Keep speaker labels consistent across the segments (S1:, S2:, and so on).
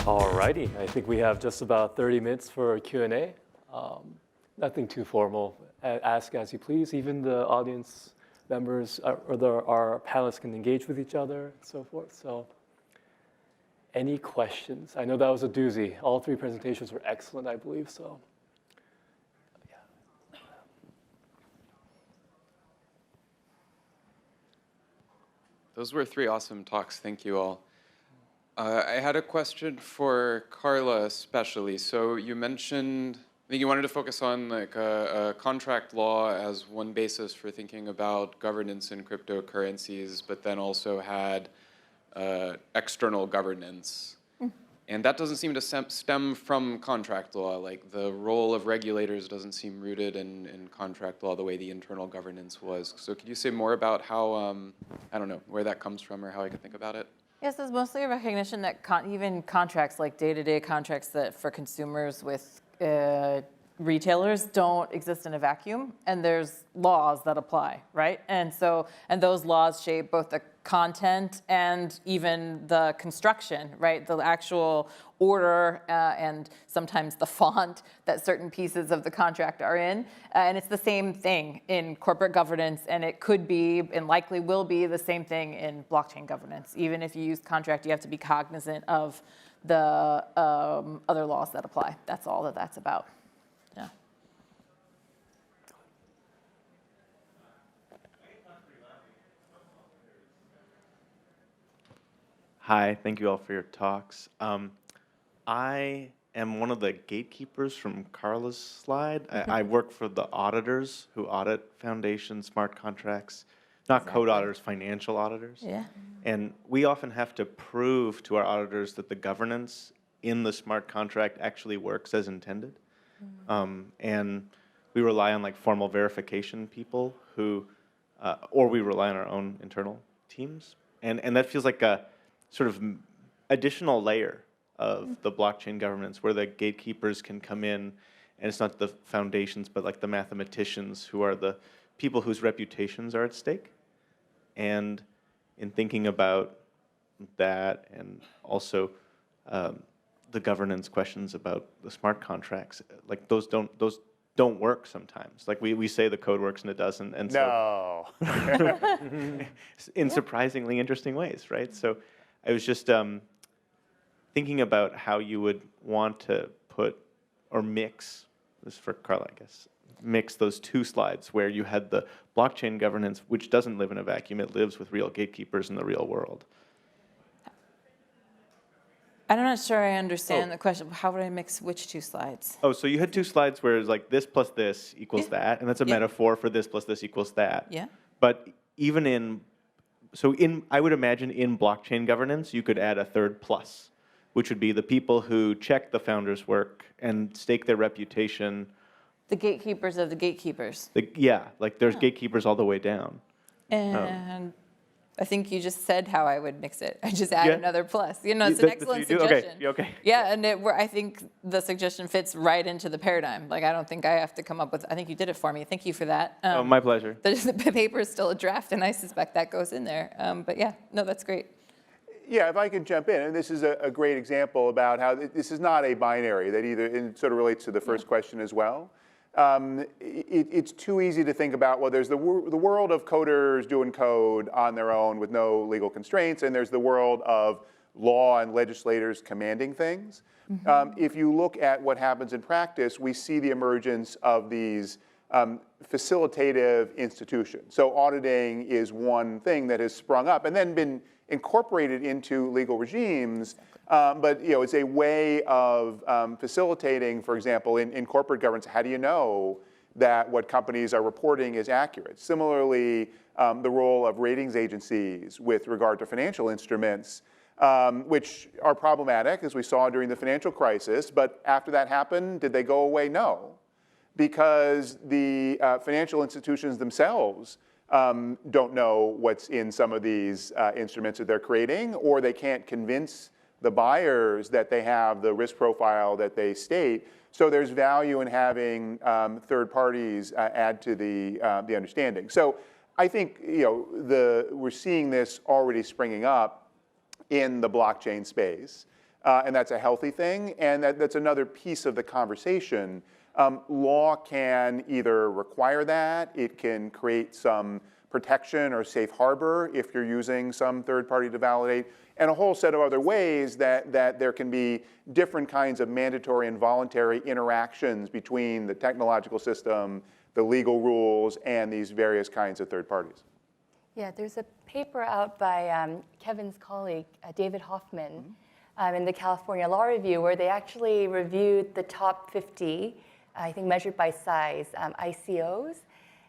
S1: Alrighty, I think we have just about 30 minutes for Q&A. Nothing too formal. Ask as you please. Even the audience members our panelists can engage with each other and so forth. So any questions? I know that was a doozy. All three presentations were excellent, I believe. So yeah.
S2: Those were three awesome talks. Thank you all. I had a question for Carla especially. So you mentioned, I think you wanted to focus on like a contract law as one basis for thinking about governance in cryptocurrencies, but then also had external governance. And that doesn't seem to stem from contract law. Like the role of regulators doesn't seem rooted in contract law the way the internal governance was. So could you say more about how, I don't know, where that comes from or how I could think about it?
S3: Yes, there's mostly a recognition that even contracts, like day-to-day contracts that for consumers with retailers don't exist in a vacuum, and there's laws that apply, right? And those laws shape both the content and even the construction, right? The actual order and sometimes the font that certain pieces of the contract are in. And it's the same thing in corporate governance, and it could be and likely will be the same thing in blockchain governance. Even if you use contract, you have to be cognizant of the other laws that apply. That's all that that's about. Yeah.
S4: Hi, thank you all for your talks. I am one of the gatekeepers from Carla's slide. I work for the auditors who audit foundation smart contracts, not code auditors, financial auditors.
S3: Yeah.
S4: And we often have to prove to our auditors that the governance in the smart contract actually works as intended. And we rely on like formal verification people who, or we rely on our own internal teams. And that feels like a sort of additional layer of the blockchain governance where the gatekeepers can come in, and it's not the foundations, but like the mathematicians who are the people whose reputations are at stake. And in thinking about that, and also the governance questions about the smart contracts, like those don't work sometimes. Like we say the code works and it doesn't, and so in surprisingly interesting ways, right? So I was just thinking about how you would want to put or mix, this is for Carla, I guess, mix those two slides where you had the blockchain governance, which doesn't live in a vacuum, it lives with real gatekeepers in the real world.
S3: I'm not sure I understand the question. How would I mix which two slides?
S4: Oh, so you had two slides where it's like this plus this equals that, and that's a metaphor for this plus this equals that.
S3: Yeah.
S4: But even I would imagine in blockchain governance, you could add a third plus, which would be the people who check the founder's work and stake their reputation.
S3: The gatekeepers of the gatekeepers.
S4: Like there's gatekeepers all the way down.
S3: And I think you just said how I would mix it. I just add another plus. You know, it's an excellent suggestion.
S4: Okay.
S3: Yeah, and I think the suggestion fits right into the paradigm. Like, I don't think I have to come up with, I think you did it for me. Thank you for that.
S4: Oh, my pleasure.
S3: The paper is still a draft, and I suspect that goes in there. But yeah, no, that's great.
S5: Yeah, if I could jump in, and this is a great example about how this is not a binary that either, and it sort of relates to the first question as well. It's too easy to think about, well, there's the world of coders doing code on their own with no legal constraints, and there's the world of law and legislators commanding things. If you look at what happens in practice, we see the emergence of these facilitative institutions. So auditing is one thing that has sprung up and then been incorporated into legal regimes. But it's a way of facilitating, for example, in corporate governance, how do you know that what companies are reporting is accurate? Similarly, the role of ratings agencies with regard to financial instruments, which are problematic, as we saw during the financial crisis. But after that happened, did they go away? No, because the financial institutions themselves don't know what's in some of these instruments that they're creating, or they can't convince the buyers that they have the risk profile that they state. So there's value in having third parties add to the understanding. So I think we're seeing this already springing up in the blockchain space. and that's a healthy thing, and that's another piece of the conversation. Law can either require that, it can create some protection or safe harbor if you're using some third party to validate, and a whole set of other ways that there can be different kinds of mandatory and voluntary interactions between the technological system, the legal rules, and these various kinds of third parties.
S6: Yeah, there's a paper out by Kevin's colleague, David Hoffman, in the California Law Review, where they actually reviewed the top 50, I think measured by size, ICOs,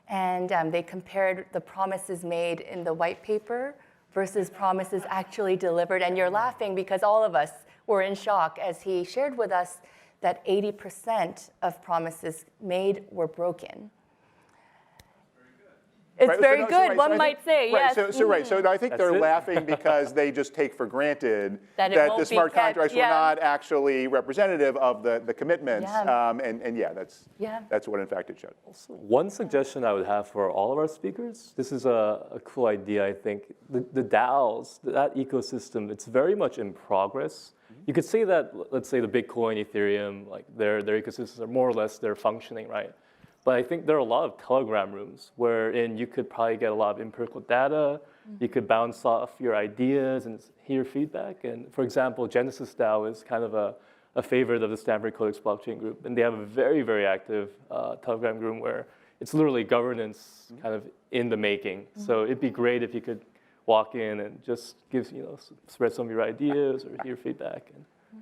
S6: and they compared the promises made in the white paper versus promises actually delivered. And you're laughing because all of us were in shock as he shared with us that 80% of promises made were broken. It's very good, one might say, yes.
S5: So I think they're laughing because they just take for granted that the smart contracts were not actually representative of the commitments. That's what in fact it showed.
S1: One suggestion I would have for all of our speakers, this is a cool idea, I think. The DAOs, that ecosystem, it's very much in progress. You could say that, let's say the Bitcoin, Ethereum, like their ecosystems are more or less, they're functioning, right? But I think there are a lot of Telegram rooms wherein you could probably get a lot of empirical data. You could bounce off your ideas and hear feedback. And for example, Genesis DAO is kind of a favorite of the Stanford Codex blockchain group. And they have a very, very active Telegram group where it's literally governance kind of in the making. So it'd be great if you could walk in and just spread some of your ideas or hear feedback.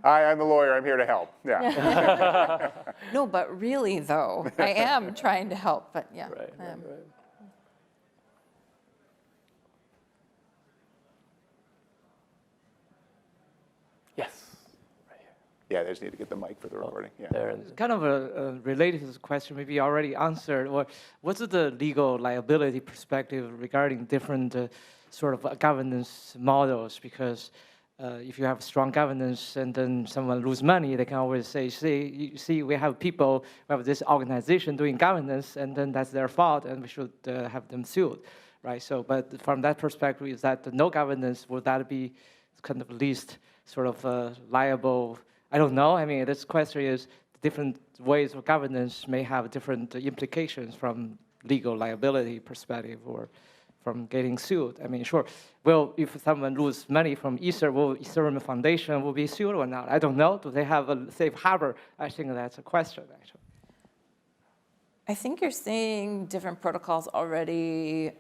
S5: Hi, I'm the lawyer. I'm here to help. Yeah.
S3: No, but really, though, I am trying to help. But yeah.
S1: Right. Yes. Right here.
S5: Yeah, they just need to get the mic for the recording. Yeah.
S1: There.
S7: Kind of related to this question, maybe you already answered. What's the legal liability perspective regarding different sort of governance models? Because if you have strong governance and then someone lose money, they can always say, see, we have people, we have this organization doing governance, and then that's their fault, and we should have them sued, right? So, but from that perspective, is that no governance, would that be kind of least sort of liable? I don't know. I mean, this question is different ways of governance may have different implications from legal liability perspective or from getting sued. I mean, sure. Well, if someone loses money from Ether, will Ethereum Foundation will be sued or not? I don't know. Do they have a safe harbor? I think that's a question, actually.
S3: I think you're seeing different protocols already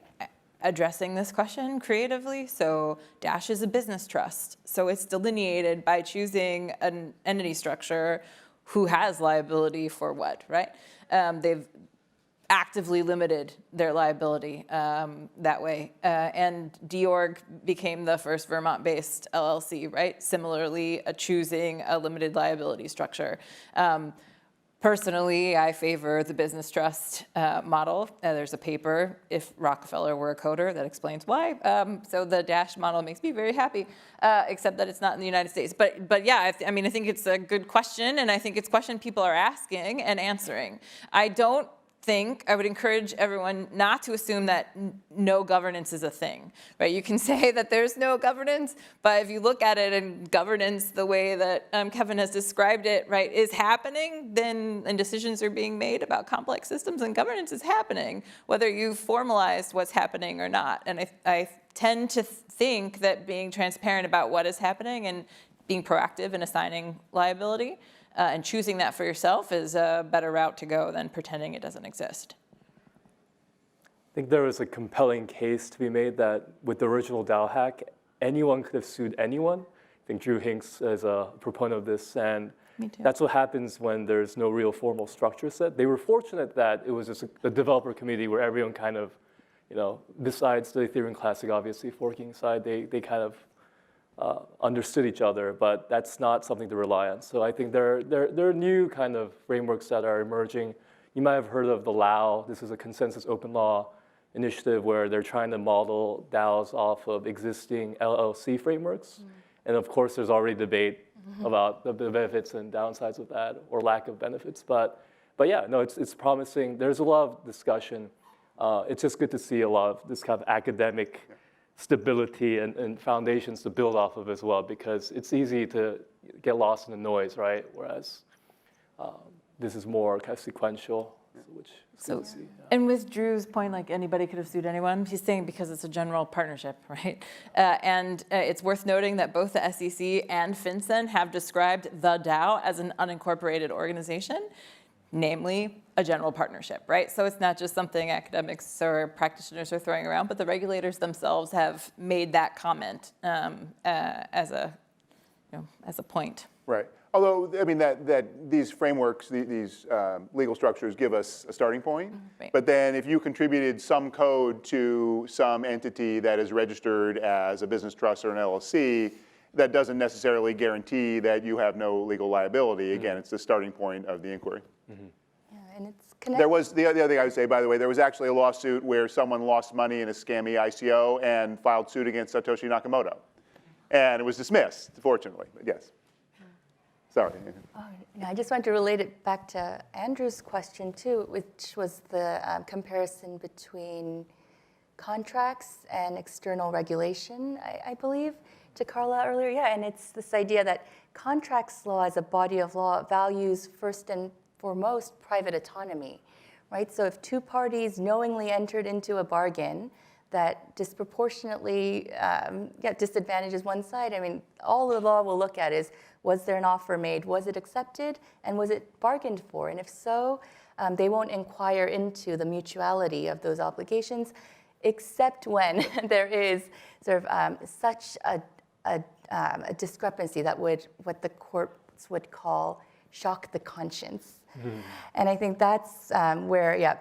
S3: addressing this question creatively. So Dash is a business trust. So it's delineated by choosing an entity structure who has liability for what, right? They've actively limited their liability that way. And DORG became the first Vermont-based LLC, right? Similarly, choosing a limited liability structure. Personally, I favor the business trust model. There's a paper, If Rockefeller Were a Coder, that explains why. So the Dash model makes me very happy, except that it's not in the United States. But yeah, I mean, I think it's a good question, and I think it's a question people are asking and answering. I would encourage everyone not to assume that no governance is a thing, right? You can say that there's no governance, but if you look at it and governance the way that Kevin has described it, right, is happening, and decisions are being made about complex systems, and governance is happening, whether you've formalized what's happening or not. And I tend to think that being transparent about what is happening and being proactive in assigning liability and choosing that for yourself is a better route to go than pretending it doesn't exist.
S1: I think there was a compelling case to be made that with the original DAO hack, anyone could have sued anyone. I think Drew Hinks is a proponent of this, and that's what happens when there's no real formal structure set. They were fortunate that it was just a developer community where everyone kind of, besides the Ethereum Classic, obviously, forking side, they kind of understood each other, but that's not something to rely on. So I think there are new kind of frameworks that are emerging. You might have heard of the LAO. This is a consensus open law initiative where they're trying to model DAOs off of existing LLC frameworks. And of course, there's already debate about the benefits and downsides of that, or lack of benefits. But yeah, no, it's promising. There's a lot of discussion. It's just good to see a lot of this kind of academic stability and foundations to build off of as well, because it's easy to get lost in the noise, right? Whereas this is more kind of sequential, which is good to see. Yeah.
S3: And with Drew's point, like anybody could have sued anyone, he's saying because it's a general partnership, right? And it's worth noting that both the SEC and FinCEN have described the DAO as an unincorporated organization, namely a general partnership, right? So it's not just something academics or practitioners are throwing around, but the regulators themselves have made that comment as a point.
S5: Right. Although, I mean, that these frameworks, these legal structures give us a starting point.
S3: Right.
S5: But then if you contributed some code to some entity that is registered as a business trust or an LLC, that doesn't necessarily guarantee that you have no legal liability. Again, it's the starting point of the inquiry.
S6: Yeah, and it's connected.
S5: There was, the other thing I would say, by the way, there was actually a lawsuit where someone lost money in a scammy ICO and filed suit against Satoshi Nakamoto. And it was dismissed, fortunately, but yes. Sorry.
S6: Oh, no, I just wanted to relate it back to Andrew's question too, which was the comparison between contracts and external regulation, I believe, to Carla earlier. Yeah, and it's this idea that contracts law as a body of law values first and foremost private autonomy, right? So if two parties knowingly entered into a bargain that disproportionately disadvantages one side, I mean, all the law will look at is, was there an offer made? Was it accepted? And was it bargained for? And if so, they won't inquire into the mutuality of those obligations, except when there is sort of such a discrepancy that would, what the courts would call, shock the conscience. And I think that's where,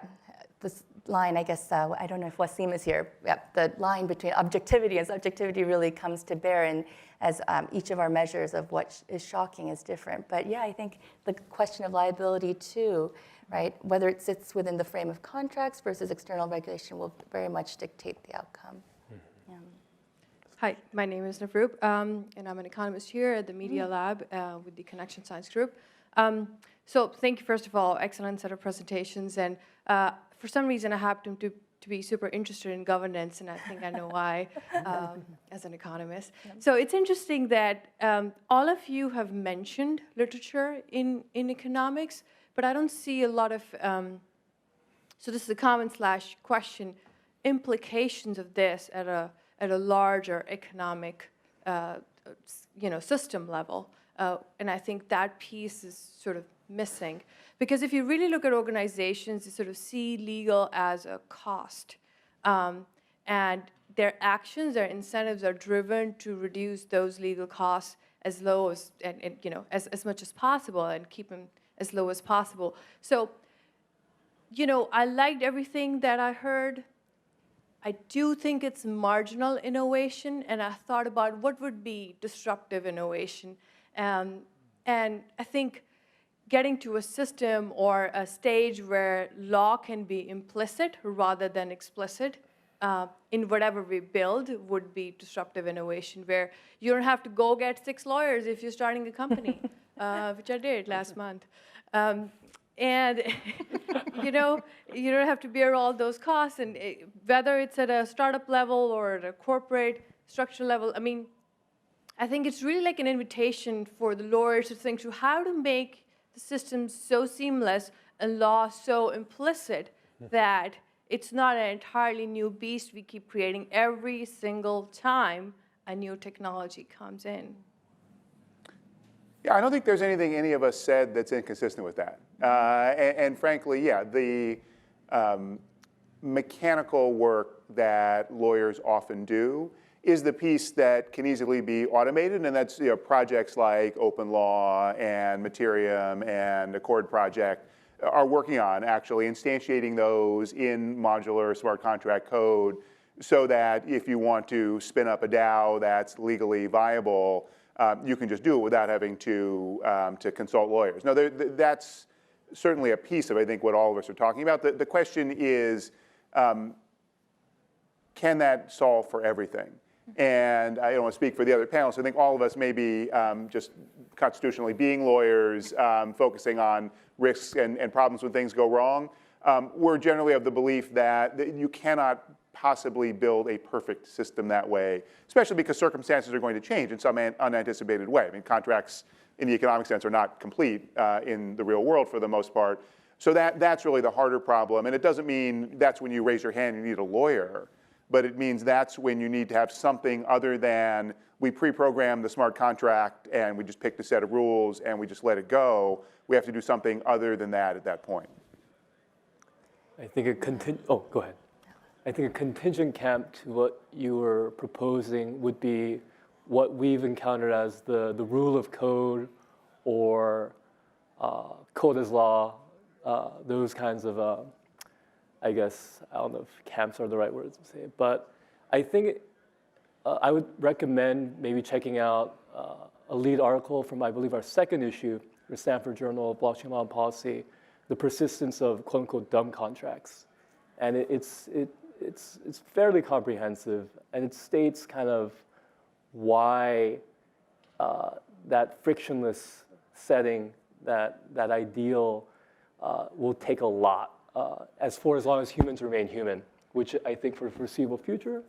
S6: this line, I guess, I don't know if Wasim is here, the line between objectivity and subjectivity really comes to bear, and as each of our measures of what is shocking is different. But yeah, I think the question of liability too, right, whether it sits within the frame of contracts versus external regulation will very much dictate the outcome. Yeah.
S8: Hi, my name is Navroop, and I'm an economist here at the Media Lab with the Connection Science Group. So thank you, first of all, excellent set of presentations. And for some reason, I happen to be super interested in governance, and I think I know why as an economist. So it's interesting that all of you have mentioned literature in economics, but I don't see a lot of, so this is a comment/question, implications of this at a larger economic system level. And I think that piece is sort of missing. Because if you really look at organizations, you sort of see legal as a cost. And their actions, their incentives are driven to reduce those legal costs as low as, and as much as possible and keep them as low as possible. So, I liked everything that I heard. I do think it's marginal innovation, and I thought about what would be disruptive innovation. And I think getting to a system or a stage where law can be implicit rather than explicit in whatever we build would be disruptive innovation, where you don't have to go get 6 lawyers if you're starting a company, which I did last month. And you don't have to bear all those costs, and whether it's at a startup level or at a corporate structure level, I mean, I think it's really like an invitation for the lawyers to think through how to make the system so seamless and law so implicit that it's not an entirely new beast we keep creating every single time a new technology comes in.
S5: Yeah, I don't think there's anything any of us said that's inconsistent with that. And frankly, yeah, the mechanical work that lawyers often do is the piece that can easily be automated, and that's projects like Open Law and Materium and Accord Project are working on actually instantiating those in modular smart contract code so that if you want to spin up a DAO that's legally viable, you can just do it without having to consult lawyers. Now, that's certainly a piece of, I think, what all of us are talking about. The question is, can that solve for everything? And I don't want to speak for the other panelists. I think all of us may be just constitutionally being lawyers, focusing on risks and problems when things go wrong. We're generally of the belief that you cannot possibly build a perfect system that way, especially because circumstances are going to change in some unanticipated way. I mean, contracts in the economic sense are not complete in the real world for the most part. So that's really the harder problem. And it doesn't mean that's when you raise your hand, you need a lawyer. But it means that's when you need to have something other than we pre-program the smart contract and we just picked a set of rules and we just let it go. We have to do something other than that at that point.
S1: I think go ahead. I think a contingent camp to what you were proposing would be what we've encountered as the rule of code or code as law, those kinds of, I guess, I don't know if camps are the right words to say, but I think I would recommend maybe checking out a lead article from, I believe, our second issue, the Stanford Journal of Blockchain Law and Policy, the persistence of quote-unquote dumb contracts. And it's fairly comprehensive, and it states kind of why that frictionless setting, that ideal will take a lot as long as humans remain human, which I think for the foreseeable future,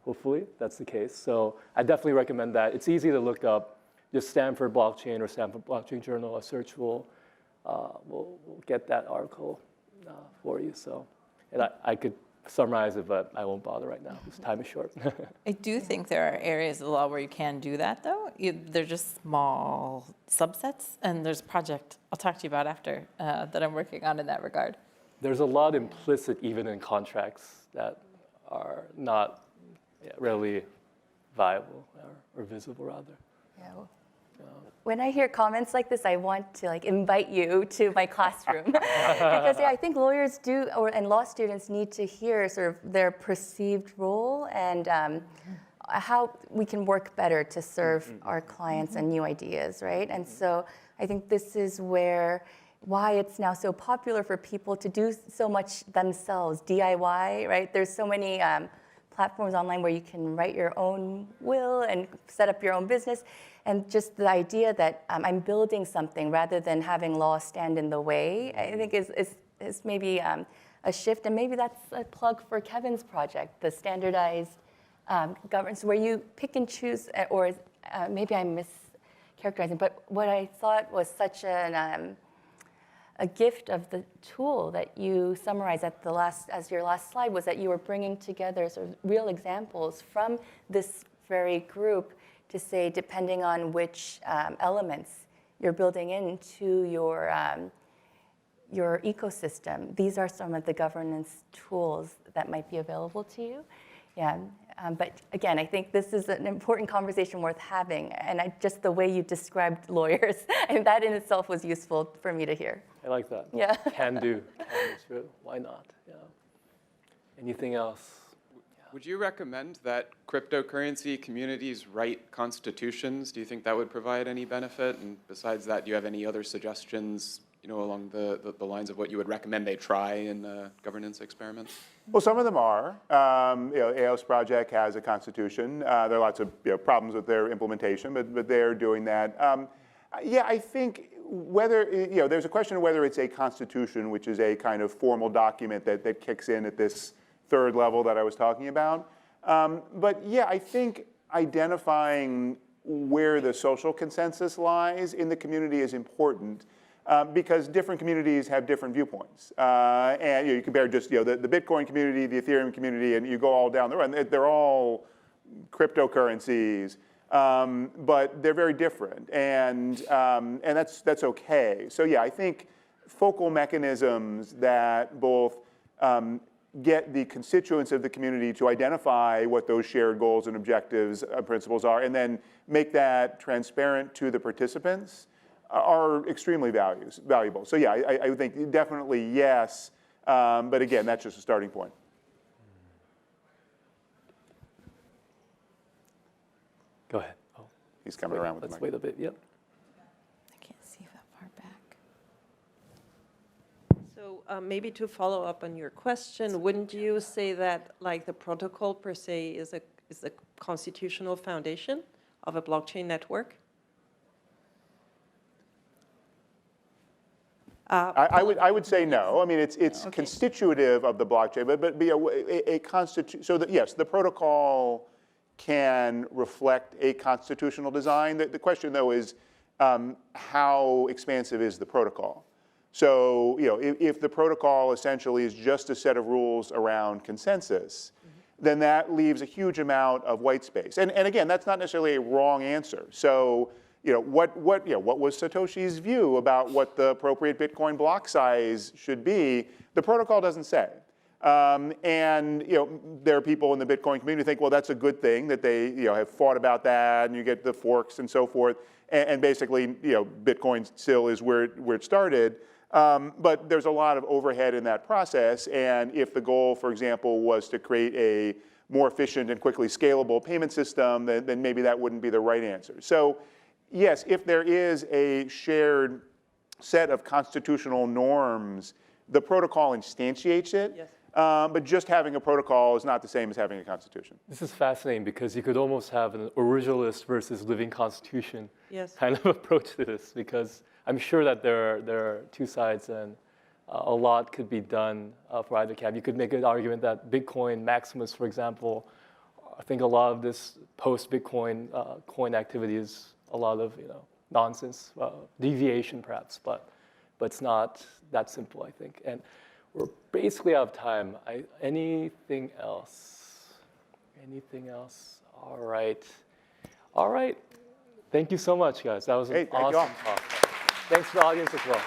S1: hopefully that's the case. So I definitely recommend that. It's easy to look up, just Stanford Blockchain or Stanford Blockchain Journal, a search will get that article for you. So, and I could summarize it, but I won't bother right now because time is short.
S3: I do think there are areas of the law where you can do that, though. They're just small subsets, and there's a project I'll talk to you about after that I'm working on in that regard.
S1: There's a lot implicit even in contracts that are not readily viable or visible, rather.
S6: Yeah. When I hear comments like this, I want to invite you to my classroom because I think lawyers and law students need to hear sort of their perceived role and how we can work better to serve our clients and new ideas, right? And so I think this is why it's now so popular for people to do so much themselves, DIY, right? There's so many platforms online where you can write your own will and set up your own business. And just the idea that I'm building something rather than having law stand in the way, I think is maybe a shift. And maybe that's a plug for Kevin's project, the standardized governance, where you pick and choose, or maybe I'm mischaracterizing, but what I thought was such a gift of the tool that you summarized as your last slide was that you were bringing together sort of real examples from this very group to say, depending on which elements you're building into your ecosystem, these are some of the governance tools that might be available to you. Yeah, but again, I think this is an important conversation worth having, and just the way you described lawyers, and that in itself was useful for me to hear.
S1: I like that.
S6: Yeah.
S1: Can do. Why not? Yeah. Anything else?
S2: Would you recommend that cryptocurrency communities write constitutions? Do you think that would provide any benefit? And besides that, do you have any other suggestions, along the lines of what you would recommend they try in governance experiments?
S5: Well, some of them are. AOS project has a constitution. There are lots of problems with their implementation, but they're doing that. I think whether there's a question of whether it's a constitution, which is a kind of formal document that kicks in at this third level that I was talking about. But yeah, I think identifying where the social consensus lies in the community is important because different communities have different viewpoints. And you compare just the Bitcoin community, the Ethereum community, and you go all down the road. They're all cryptocurrencies, but they're very different, and that's okay. So yeah, I think focal mechanisms that both get the constituents of the community to identify what those shared goals and objectives, principles are, and then make that transparent to the participants are extremely valuable. So yeah, I would think definitely yes, but again, that's just a starting point.
S1: Go ahead. Oh,
S5: He's coming around with the
S1: Let's
S5: mic.
S1: wait a bit. Yep.
S3: I can't see that far back.
S9: So maybe to follow up on your question, wouldn't you say that the protocol per se is a constitutional foundation of a blockchain network?
S5: I would say no. I mean, it's constitutive of the blockchain, but be a so that yes, the protocol can reflect a constitutional design. The question though is how expansive is the protocol? So if the protocol essentially is just a set of rules around consensus, then that leaves a huge amount of white space. And again, that's not necessarily a wrong answer. So what was Satoshi's view about what the appropriate Bitcoin block size should be? The protocol doesn't say. And there are people in the Bitcoin community who think, well, that's a good thing that they have fought about that, and you get the forks and so forth. And basically, Bitcoin still is where it started. But there's a lot of overhead in that process. And if the goal, for example, was to create a more efficient and quickly scalable payment system, then maybe that wouldn't be the right answer. So yes, if there is a shared set of constitutional norms, the protocol instantiates it. Yes. But just having a protocol is not the same as having a constitution.
S1: This is fascinating because you could almost have an originalist versus living constitution kind of approach to this, because I'm sure that there are two sides, and a lot could be done for either camp. You could make an argument that Bitcoin Maximus, for example, I think a lot of this post-Bitcoin coin activity is a lot of nonsense, deviation perhaps, but it's not that simple, I think. And we're basically out of time. Anything else? Anything else? All right. Thank you so much, guys. That was an awesome talk. Thanks to the audience as well.